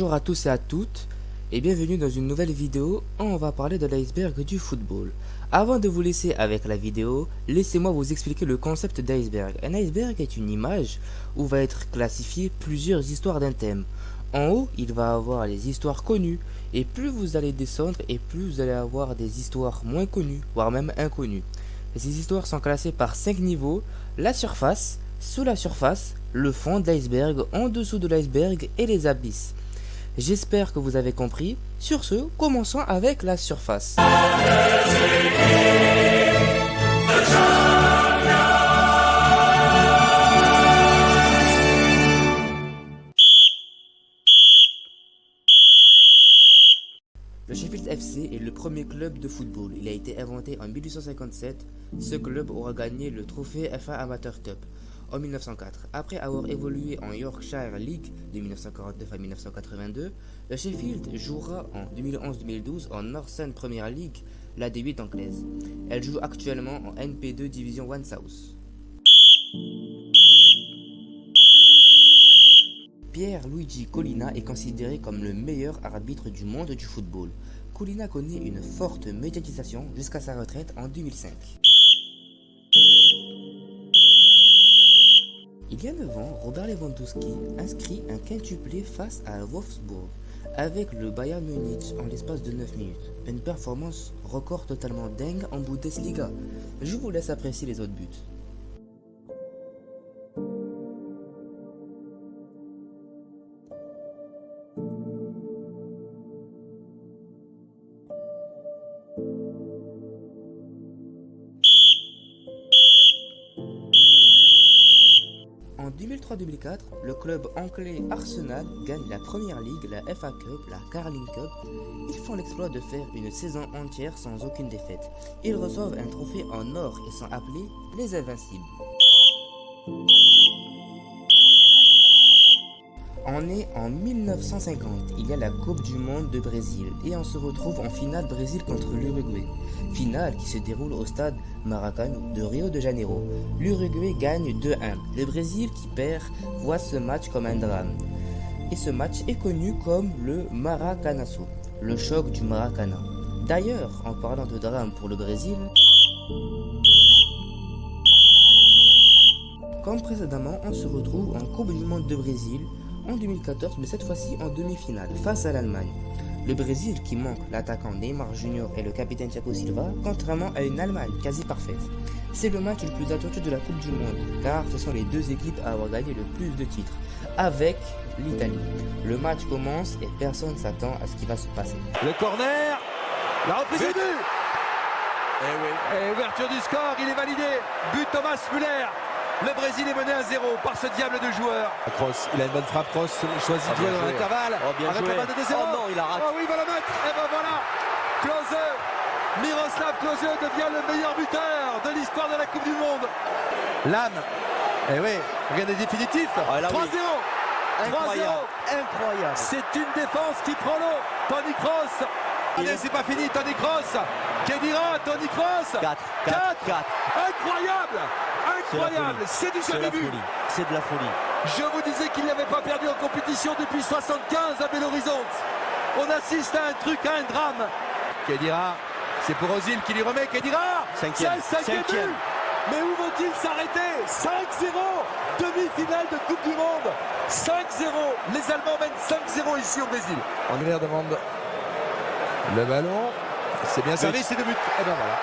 Bonjour à tous et à toutes et bienvenue dans une nouvelle vidéo où on va parler de l'iceberg du football. Avant de vous laisser avec la vidéo, laissez-moi vous expliquer le concept d'iceberg. Un iceberg est une image où va être classifié plusieurs histoires d'un thème. En haut, il va avoir les histoires connues et plus vous allez descendre et plus vous allez avoir des histoires moins connues, voire même inconnues. Ces histoires sont classées par 5 niveaux: la surface, sous la surface, le fond de l'iceberg, en dessous de l'iceberg et les abysses. J'espère que vous avez compris. Sur ce, commençons avec la surface. Le Sheffield FC est le premier club de football. Il a été inventé en 1857. Ce club aura gagné le trophée FA Amateur Cup en 1904. Après avoir évolué en Yorkshire League de 1949 à 1982, le Sheffield jouera en 2011-2012 en Northern Premier League, la D8 anglaise. Elle joue actuellement en NP2 Division 1 South. Pierluigi Collina est considéré comme le meilleur arbitre du monde du football. Collina connaît une forte médiatisation jusqu'à sa retraite en 2005. Il y a 9 ans, Robert Lewandowski inscrit un quintuplé face à Wolfsburg avec le Bayern Munich en l'espace de 9 minutes. Une performance record totalement dingue en Bundesliga. Je vous laisse apprécier les autres buts. En 2003-2004, le club anglais Arsenal gagne la Premier League, la FA Cup, la Carling Cup. Ils font l'exploit de faire une saison entière sans aucune défaite. Ils reçoivent un trophée en or et sont appelés les Invincibles. On est en 1950, il y a la Coupe du Monde de Brésil et on se retrouve en finale Brésil contre l'Uruguay. Finale qui se déroule au stade Maracanã de Rio de Janeiro. L'Uruguay gagne 2-1. Le Brésil qui perd voit ce match comme un drame. Et ce match est connu comme le Maracanazo, le choc du Maracanã. D'ailleurs, en parlant de drame pour le Brésil, comme précédemment, on se retrouve en Coupe du Monde de Brésil en 2014, mais cette fois-ci en demi-finale, face à l'Allemagne. Le Brésil qui manque l'attaquant Neymar Jr. et le capitaine Thiago Silva, contrairement à une Allemagne quasi parfaite. C'est le match le plus attendu de la Coupe du Monde, car ce sont les deux équipes à avoir gagné le plus de titres, avec l'Italie. Le match commence et personne ne s'attend à ce qui va se passer. Le corner, la reprise de but. Et ouverture du score, il est validé. But Thomas Müller. Le Brésil est mené à 0 par ce diable de joueur. Cross, il a une bonne frappe, Cross choisit de jouer dans l'intervalle. Avec la balle de 2-0. Oh non, il a raté. Oh oui, il va la mettre. Et ben voilà. Klose, Miroslav Klose devient le meilleur buteur de l'histoire de la Coupe du Monde. L'âme. Eh oui, rien n'est définitif. 3-0. Oui. Incroyable. 3-0. Incroyable. C'est une défense qui prend l'eau. Toni Kroos. Allez, c'est pas fini, Toni Kroos. Kedira, Toni Kroos. 4. Incroyable. Incroyable, c'est du jamais vu. C'est de la folie. Je vous disais qu'il n'avait pas perdu en compétition depuis 75 à Belo Horizonte. On assiste à un truc, à un drame. Kedira, c'est pour Ozil qui lui remet. Kedira, Cinquième. but. Mais où vont-ils s'arrêter? 5-0, demi-finale de Coupe du Monde. 5-0, les Allemands mènent 5-0 ici au Brésil. Angler demande le ballon. C'est bien servi, c'est de but. Et ben voilà.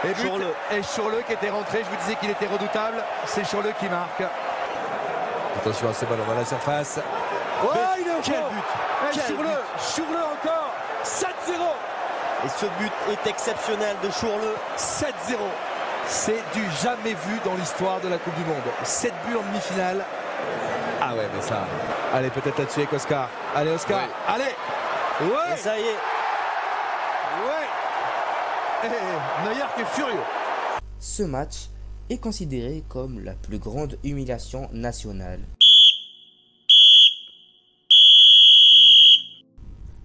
Et Chourleux qui était rentré, je vous disais qu'il était redoutable, c'est Chourleux qui marque. Attention à ce ballon dans la surface. Oh, il est au Quel fond. but. Et Chourleux encore, 7-0. Et ce but est exceptionnel de Chourleux. 7-0. C'est du jamais vu dans l'histoire de la Coupe du Monde. 7 buts en demi-finale. Ah ouais, mais ça... Allez, peut-être là-dessus avec Oscar. Allez, Oscar, ouais. Allez. Ouais. Et ça y est. Ouais. Neuer qui est furieux. Ce match est considéré comme la plus grande humiliation nationale.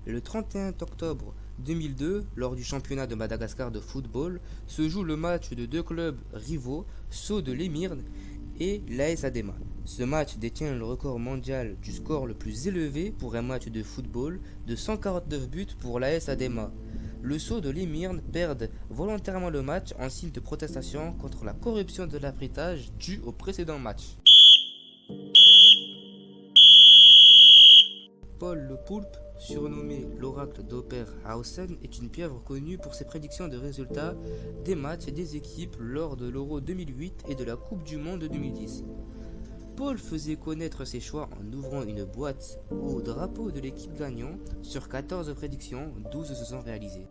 Le 31 octobre 2002, lors du championnat de Madagascar de football, se joue le match de deux clubs rivaux, Sceaux de l'Émirne et l'AS Adema. Ce match détient le record mondial du score le plus élevé pour un match de football de 149 buts pour l'AS Adema. Le Sceaux de Limirne perdent volontairement le match en signe de protestation contre la corruption de l'arbitrage due au précédent match. Paul Le Poulpe, surnommé l'oracle d'Oberhausen, est une pieuvre connue pour ses prédictions de résultats des matchs et des équipes lors de l'Euro 2008 et de la Coupe du Monde 2010. Paul faisait connaître ses choix en ouvrant une boîte au drapeau de l'équipe gagnant. Sur 14 prédictions, 12 se sont réalisées.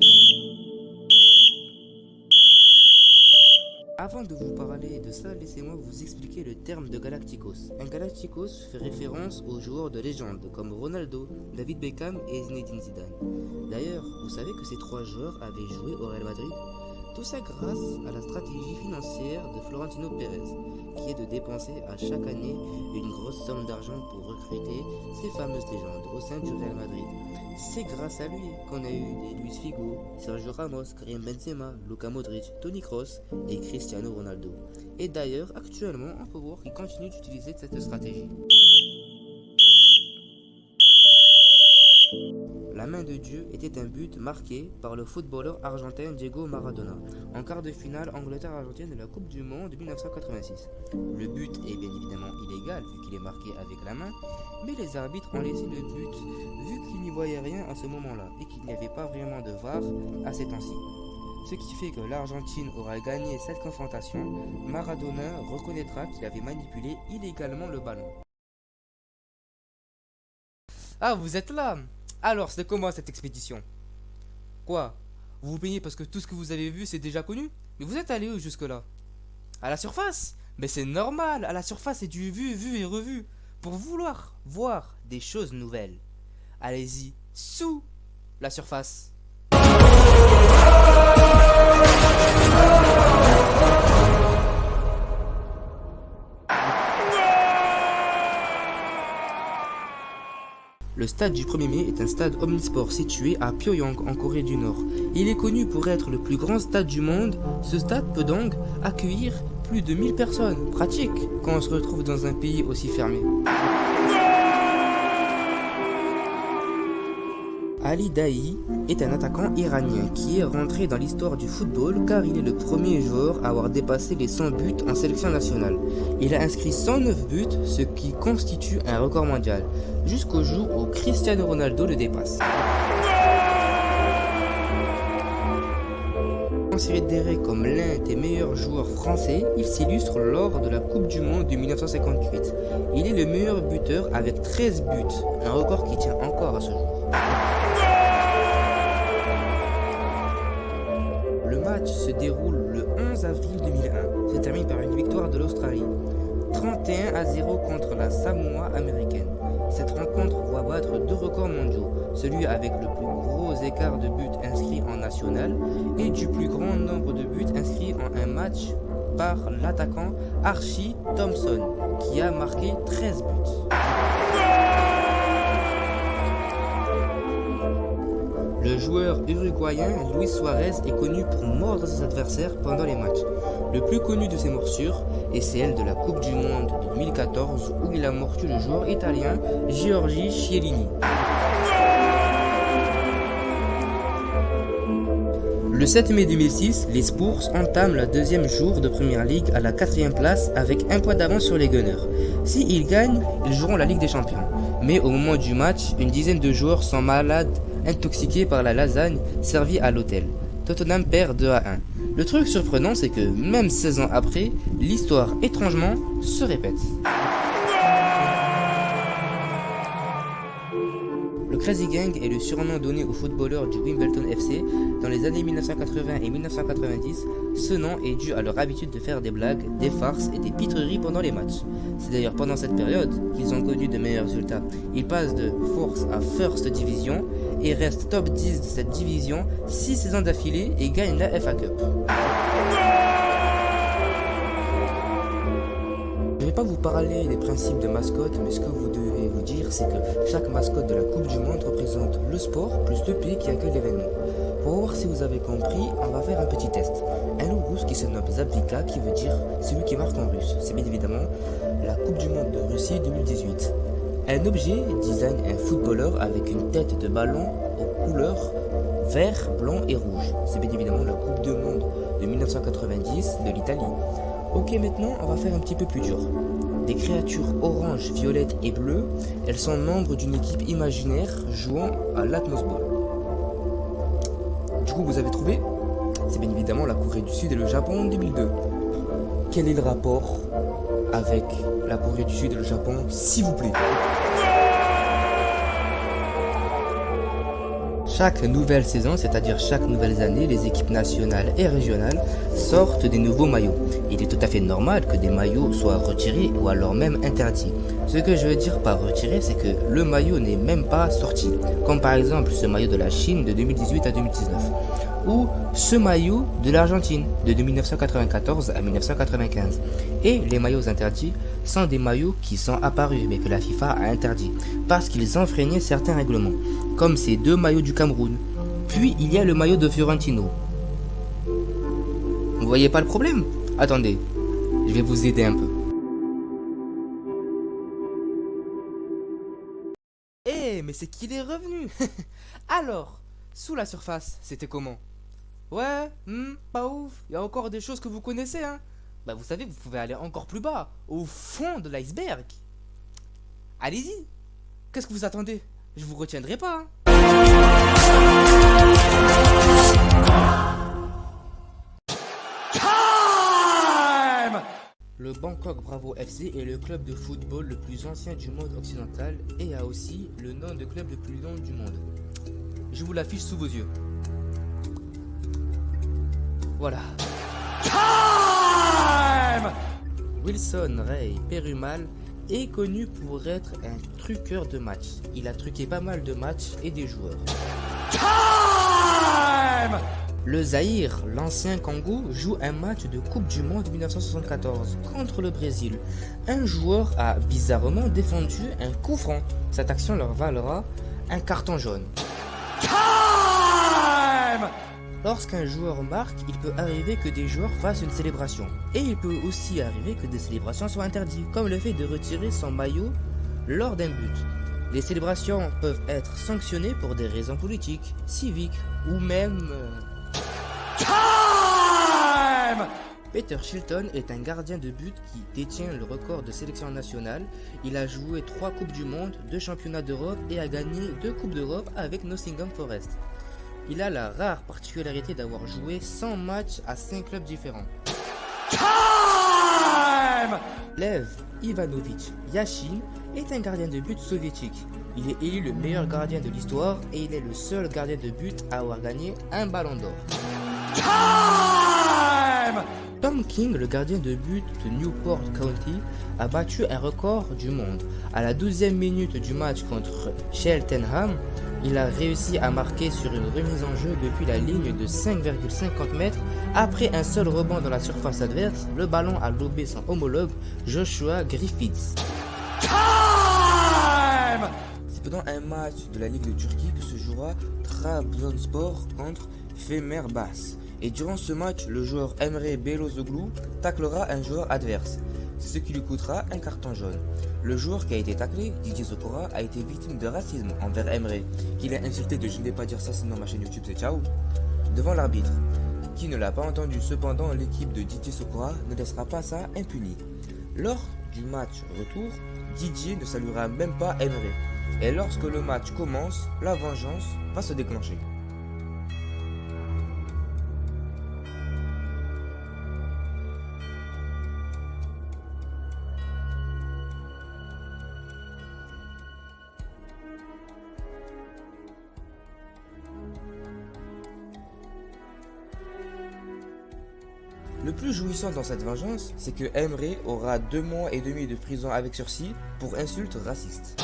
Avant de vous parler de ça, laissez-moi vous expliquer le terme de Galacticos. Un Galacticos fait référence aux joueurs de légende comme Ronaldo, David Beckham et Zinedine Zidane. D'ailleurs, vous savez que ces trois joueurs avaient joué au Real Madrid? Tout ça grâce à la stratégie financière de Florentino Pérez, qui est de dépenser à chaque année une grosse somme d'argent pour recruter ces fameuses légendes au sein du Real Madrid. C'est grâce à lui qu'on a eu des Luis Figo, Sergio Ramos, Karim Benzema, Luka Modric, Toni Kroos et Cristiano Ronaldo. Et d'ailleurs, actuellement, on peut voir qu'il continue d'utiliser cette stratégie. La main de Dieu était un but marqué par le footballeur argentin Diego Maradona en quart de finale Angleterre-Argentine de la Coupe du Monde de 1986. Le but est bien évidemment illégal vu qu'il est marqué avec la main, mais les arbitres ont laissé le but vu qu'ils n'y voyaient rien à ce moment-là et qu'il n'y avait pas vraiment de VAR à ces temps-ci. Ce qui fait que l'Argentine aura gagné cette confrontation. Maradona reconnaîtra qu'il avait manipulé illégalement le ballon. Ah, vous êtes là! Alors, c'est comment cette expédition? Quoi? Vous vous plaignez parce que tout ce que vous avez vu, c'est déjà connu? Mais vous êtes allé où jusque-là? À la surface? Mais c'est normal, à la surface, c'est du vu et revu. Pour vouloir voir des choses nouvelles. Allez-y, sous la surface. Le stade du 1er mai est un stade omnisport situé à Pyongyang en Corée du Nord. Il est connu pour être le plus grand stade du monde. Ce stade peut donc accueillir plus de 1000 personnes. Pratique quand on se retrouve dans un pays aussi fermé. Ali Daei est un attaquant iranien qui est rentré dans l'histoire du football car il est le premier joueur à avoir dépassé les 100 buts en sélection nationale. Il a inscrit 109 buts, ce qui constitue un record mondial, jusqu'au jour où Cristiano Ronaldo le dépasse. Considéré comme l'un des meilleurs joueurs français, il s'illustre lors de la Coupe du Monde de 1958. Il est le meilleur buteur avec 13 buts, un record qui tient encore à ce jour. Le match se déroule le 11 avril 2001, se termine par une victoire de l'Australie, 31-0 contre la Samoa américaine. Cette rencontre voit battre deux records mondiaux, celui avec le plus gros écart de buts inscrits en national et du plus grand nombre de buts inscrits en un match par l'attaquant Archie Thompson, qui a marqué 13 buts. Le joueur uruguayen Luis Suarez est connu pour mordre ses adversaires pendant les matchs. Le plus connu de ces morsures est celle de la Coupe du Monde de 2014 où il a mordu le joueur italien Giorgi Chiellini. Le 7 mai 2006, les Spurs entament le deuxième jour de Premier League à la 4e place avec un point d'avance sur les Gunners. S'ils gagnent, ils joueront la Ligue des Champions. Mais au moment du match, une dizaine de joueurs sont malades, intoxiqués par la lasagne servie à l'hôtel. Tottenham perd 2-1. Le truc surprenant, c'est que même 16 ans après, l'histoire étrangement se répète. Le Crazy Gang est le surnom donné aux footballeurs du Wimbledon FC dans les années 1980 et 1990. Ce nom est dû à leur habitude de faire des blagues, des farces et des pitreries pendant les matchs. C'est d'ailleurs pendant cette période qu'ils ont connu de meilleurs résultats. Ils passent de Fourth à First Division et restent top 10 de cette division 6 saisons d'affilée et gagnent la FA Cup. Je ne vais pas vous parler des principes de mascotte, mais ce que vous devez vous dire, c'est que chaque mascotte de la Coupe du Monde représente le sport plus le pays qui accueille l'événement. Pour voir si vous avez compris, on va faire un petit test. Un lot russe qui se nomme Zabvika, qui veut dire celui qui marque en russe. C'est bien évidemment la Coupe du Monde de Russie 2018. Un objet design un footballeur avec une tête de ballon aux couleurs vert, blanc et rouge. C'est bien évidemment la Coupe du Monde de 1990 de l'Italie. Ok, maintenant on va faire un petit peu plus dur. Des créatures orange, violette et bleues, elles sont membres d'une équipe imaginaire jouant à l'Atmos Ball. Du coup, vous avez trouvé? C'est bien évidemment la Corée du Sud et le Japon en 2002. Quel est le rapport avec la Corée du Sud et le Japon, s'il vous plaît? Chaque nouvelle saison, c'est-à-dire chaque nouvelle année, les équipes nationales et régionales sortent des nouveaux maillots. Il est tout à fait normal que des maillots soient retirés ou alors même interdits. Ce que je veux dire par retiré, c'est que le maillot n'est même pas sorti. Comme par exemple ce maillot de la Chine de 2018 à 2019. Ou ce maillot de l'Argentine de 1994 à 1995. Et les maillots interdits sont des maillots qui sont apparus mais que la FIFA a interdits parce qu'ils enfreignaient certains règlements, comme ces deux maillots du Cameroun. Puis il y a le maillot de Fiorentino. Vous voyez pas le problème? Attendez, je vais vous aider un peu. Eh, mais c'est qu'il est revenu. Alors, sous la surface, c'était comment? Ouais, pas ouf. Il y a encore des choses que vous connaissez, hein. Bah vous savez, vous pouvez aller encore plus bas, au fond de l'iceberg. Allez-y. Qu'est-ce que vous attendez? Je vous retiendrai pas, hein. Le Bangkok Bravo FC est le club de football le plus ancien du monde occidental et a aussi le nom de club le plus long du monde. Je vous l'affiche sous vos yeux. Voilà. Wilson Ray Perumal est connu pour être un truqueur de match. Il a truqué pas mal de matchs et des joueurs. Le Zaïre, l'ancien Congo, joue un match de Coupe du Monde 1974 contre le Brésil. Un joueur a bizarrement défendu un coup franc. Cette action leur valera un carton jaune. Lorsqu'un joueur marque, il peut arriver que des joueurs fassent une célébration. Et il peut aussi arriver que des célébrations soient interdites, comme le fait de retirer son maillot lors d'un but. Les célébrations peuvent être sanctionnées pour des raisons politiques, civiques ou même... Peter Shilton est un gardien de but qui détient le record de sélection nationale. Il a joué 3 Coupes du Monde, 2 Championnats d'Europe et a gagné 2 Coupes d'Europe avec Nottingham Forest. Il a la rare particularité d'avoir joué 100 matchs à 5 clubs différents. Lev Ivanovich Yashin est un gardien de but soviétique. Il est élu le meilleur gardien de l'histoire et il est le seul gardien de but à avoir gagné un ballon d'or. Tom King, le gardien de but de Newport County, a battu un record du monde. À la 12e minute du match contre Cheltenham, il a réussi à marquer sur une remise en jeu depuis la ligne de 5,50 mètres. Après un seul rebond dans la surface adverse, le ballon a lobé son homologue Joshua Griffiths. C'est pendant un match de la Ligue de Turquie que se jouera Trabzonspor contre Fenerbahçe. Et durant ce match, le joueur Emre Belözoğlu taclera un joueur adverse, ce qui lui coûtera un carton jaune. Le joueur qui a été taclé, Didier Sokora, a été victime de racisme envers Emre, qu'il a insulté de je ne vais pas dire ça sinon ma chaîne YouTube c'est ciao, devant l'arbitre, qui ne l'a pas entendu. Cependant, l'équipe de Didier Sokora ne laissera pas ça impuni. Lors du match retour, Didier ne saluera même pas Emre. Et lorsque le match commence, la vengeance va se déclencher. Le plus jouissant dans cette vengeance, c'est que Emre aura 2 mois et demi de prison avec sursis pour insultes racistes.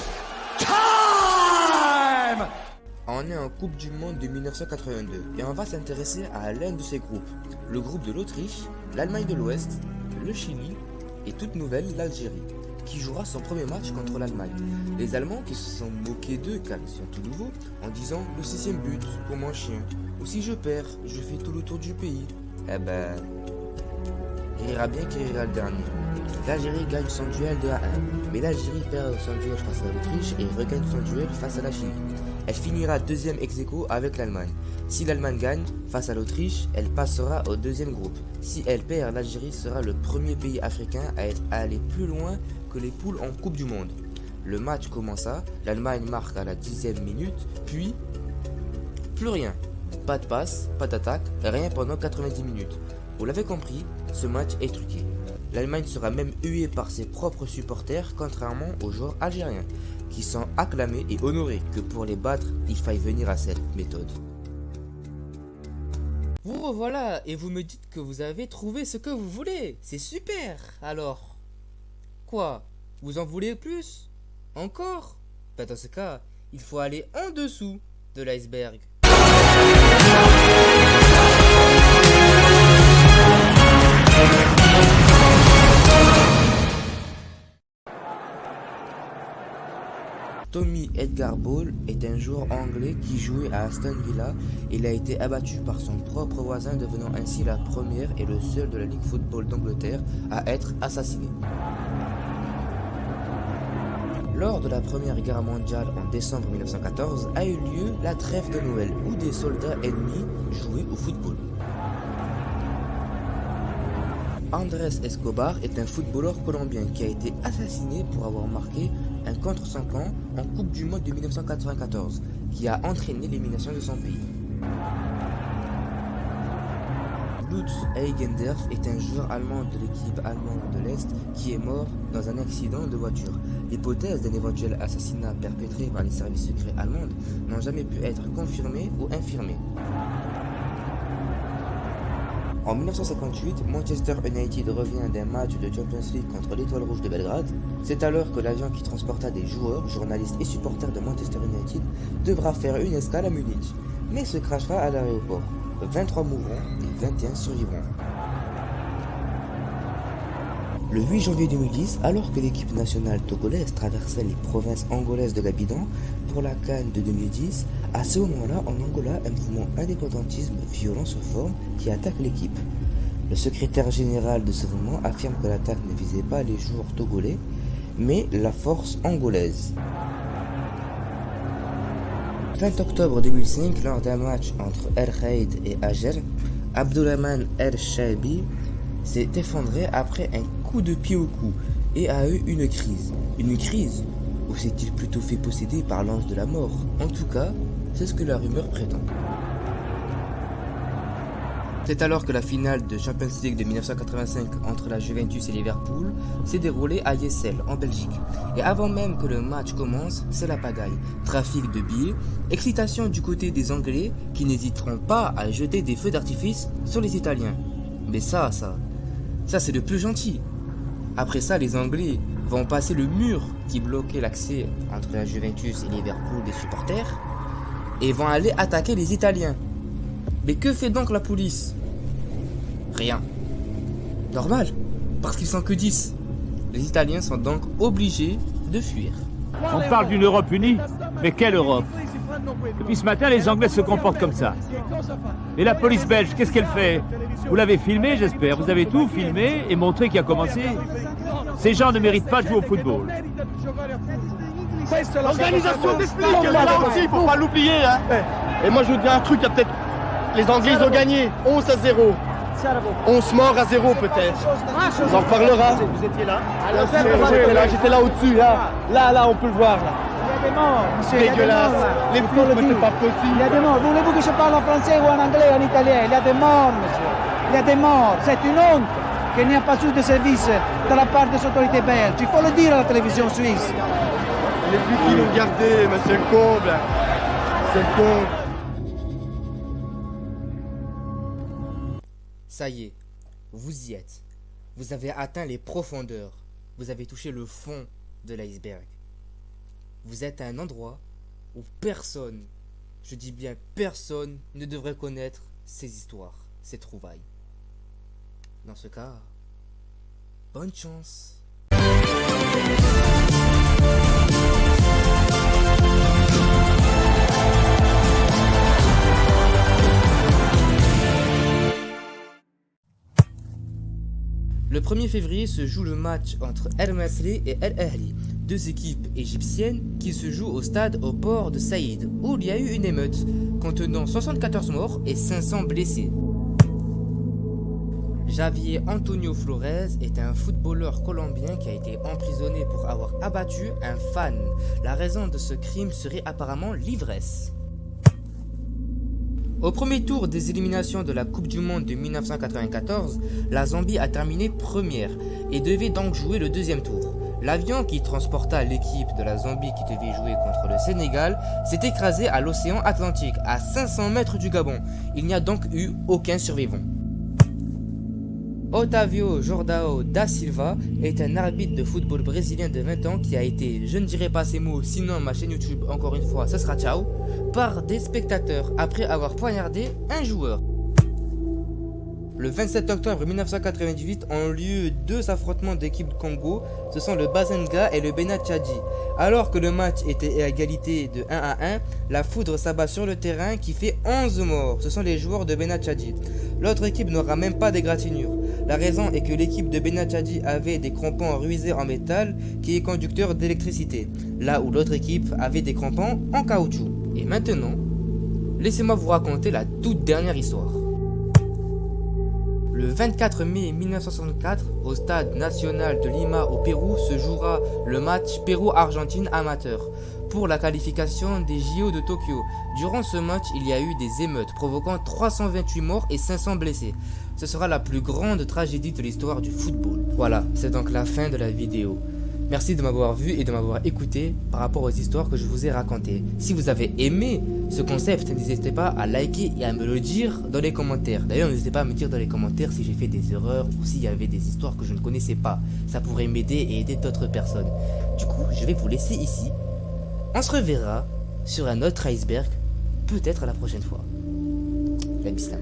On est en Coupe du Monde de 1982 et on va s'intéresser à l'un de ces groupes. Le groupe de l'Autriche, l'Allemagne de l'Ouest, le Chili et toute nouvelle l'Algérie. qui jouera son premier match contre l'Allemagne. Les Allemands qui se sont moqués d'eux car ils sont tout nouveaux en disant le 6e but pour mon chien. Ou si je perds, je fais tout le tour du pays. Eh ben, rira bien qui rira le dernier. L'Algérie gagne son duel 2-1, mais l'Algérie perd son duel face à l'Autriche et regagne son duel face à la Chine. Elle finira deuxième ex-aequo avec l'Allemagne. Si l'Allemagne gagne face à l'Autriche, elle passera au deuxième groupe. Si elle perd, l'Algérie sera le premier pays africain à être allé plus loin que les poules en Coupe du Monde. Le match commença, l'Allemagne marque à la 10e minute, puis plus rien. Pas de passe, pas d'attaque, rien pendant 90 minutes. Vous l'avez compris, ce match est truqué. L'Allemagne sera même huée par ses propres supporters, contrairement aux joueurs algériens, qui sont acclamés et honorés que pour les battre, il faille venir à cette méthode. Vous revoilà et vous me dites que vous avez trouvé ce que vous voulez. C'est super. Alors, quoi? Vous en voulez plus? Encore? Ben dans ce cas, il faut aller en dessous de l'iceberg. Tommy Edgar Ball est un joueur anglais qui jouait à Aston Villa. Il a été abattu par son propre voisin, devenant ainsi la première et le seul de la Ligue Football d'Angleterre à être assassiné. Lors de la Première Guerre mondiale en décembre 1914 a eu lieu la trêve de Noël où des soldats ennemis jouaient au football. Andrés Escobar est un footballeur colombien qui a été assassiné pour avoir marqué un contre son camp en Coupe du Monde de 1994, qui a entraîné l'élimination de son pays. Lutz Eigendorf est un joueur allemand de l'équipe allemande de l'Est qui est mort dans un accident de voiture. L'hypothèse d'un éventuel assassinat perpétré par les services secrets allemands n'ont jamais pu être confirmée ou infirmée. En 1958, Manchester United revient d'un match de Champions League contre l'Étoile Rouge de Belgrade. C'est alors que l'avion qui transporta des joueurs, journalistes et supporters de Manchester United devra faire une escale à Munich, mais se crachera à l'aéroport. 23 mourront et 21 survivront. Le 8 janvier 2010, alors que l'équipe nationale togolaise traversait les provinces angolaises de l'Abidjan pour la CAN de 2010, à ce moment-là, en Angola, un mouvement indépendantisme violent se forme qui attaque l'équipe. Le secrétaire général de ce mouvement affirme que l'attaque ne visait pas les joueurs togolais, mais la force angolaise. 20 octobre 2005, lors d'un match entre El Khaïd et Ager, Abdourahmane El Shaibi s'est effondré après un coup de pied au cou et a eu une crise. Une crise? Ou s'est-il plutôt fait posséder par l'ange de la mort? En tout cas, c'est ce que la rumeur prétend. C'est alors que la finale de Champions League de 1985 entre la Juventus et Liverpool s'est déroulée à Yessel, en Belgique. Et avant même que le match commence, c'est la pagaille. Trafic de billets, excitation du côté des Anglais qui n'hésiteront pas à jeter des feux d'artifice sur les Italiens. Mais ça c'est le plus gentil. Après ça, les Anglais vont passer le mur qui bloquait l'accès entre la Juventus et Liverpool des supporters et vont aller attaquer les Italiens. Mais que fait donc la police? Rien. Normal, parce qu'ils sont que 10. Les Italiens sont donc obligés de fuir. On parle d'une Europe unie, mais quelle Europe? Depuis ce matin, les Anglais se comportent comme ça. Et la police belge, qu'est-ce qu'elle fait? Vous l'avez filmé, j'espère. Vous avez tout filmé et montré qui a commencé. Ces gens ne méritent pas de jouer au football. L'organisation d'esprit, là aussi, il faut pas l'oublier. Hein. Et moi, je vous dis un truc, il y a peut-être... Les Anglais, ils ont gagné 11-0. 11 morts à 0 peut-être. On en reparlera. Vous étiez là? J'étais là au-dessus. Là, on peut le voir. Là. Il y a des morts, monsieur. Dégueulasse. Les fous, c'est pas possible. Il y a des morts. Voulez-vous que je parle en français ou en anglais ou en italien? Il y a des morts, monsieur. Il y a des morts. C'est une honte qu'il n'y a pas eu de service de la part des autorités belges. Il faut le dire à la télévision suisse. Les flics qui l'ont gardé, mais c'est le comble. C'est le comble. Ça y est, vous y êtes. Vous avez atteint les profondeurs. Vous avez touché le fond de l'iceberg. Vous êtes à un endroit où personne, je dis bien personne, ne devrait connaître ces histoires, ces trouvailles. Dans ce cas, bonne chance. Le 1er février se joue le match entre El Masry et El Ahly, deux équipes égyptiennes qui se jouent au stade au port de Saïd, où il y a eu une émeute contenant 74 morts et 500 blessés. Javier Antonio Flores est un footballeur colombien qui a été emprisonné pour avoir abattu un fan. La raison de ce crime serait apparemment l'ivresse. Au premier tour des éliminations de la Coupe du Monde de 1994, la Zambie a terminé première et devait donc jouer le deuxième tour. L'avion qui transporta l'équipe de la Zambie qui devait jouer contre le Sénégal s'est écrasé à l'océan Atlantique, à 500 mètres du Gabon. Il n'y a donc eu aucun survivant. Otávio Jordão da Silva est un arbitre de football brésilien de 20 ans qui a été, je ne dirai pas ces mots, sinon ma chaîne YouTube, encore une fois, ça sera ciao, par des spectateurs après avoir poignardé un joueur. Le 27 octobre 1998 ont lieu deux affrontements d'équipes de Congo, ce sont le Bazenga et le Bena Tchadji. Alors que le match était à égalité de 1-1, la foudre s'abat sur le terrain qui fait 11 morts, ce sont les joueurs de Bena Tchadji. L'autre équipe n'aura même pas d'égratignure. La raison est que l'équipe de Bena Tchadji avait des crampons ruisés en métal qui est conducteur d'électricité, là où l'autre équipe avait des crampons en caoutchouc. Et maintenant, laissez-moi vous raconter la toute dernière histoire. Le 24 mai 1964, au stade national de Lima au Pérou, se jouera le match Pérou-Argentine amateur pour la qualification des JO de Tokyo. Durant ce match, il y a eu des émeutes provoquant 328 morts et 500 blessés. Ce sera la plus grande tragédie de l'histoire du football. Voilà, c'est donc la fin de la vidéo. Merci de m'avoir vu et de m'avoir écouté par rapport aux histoires que je vous ai racontées. Si vous avez aimé ce concept, n'hésitez pas à liker et à me le dire dans les commentaires. D'ailleurs, n'hésitez pas à me dire dans les commentaires si j'ai fait des erreurs ou s'il y avait des histoires que je ne connaissais pas. Ça pourrait m'aider et aider d'autres personnes. Du coup, je vais vous laisser ici. On se reverra sur un autre iceberg, peut-être la prochaine fois. La bislam.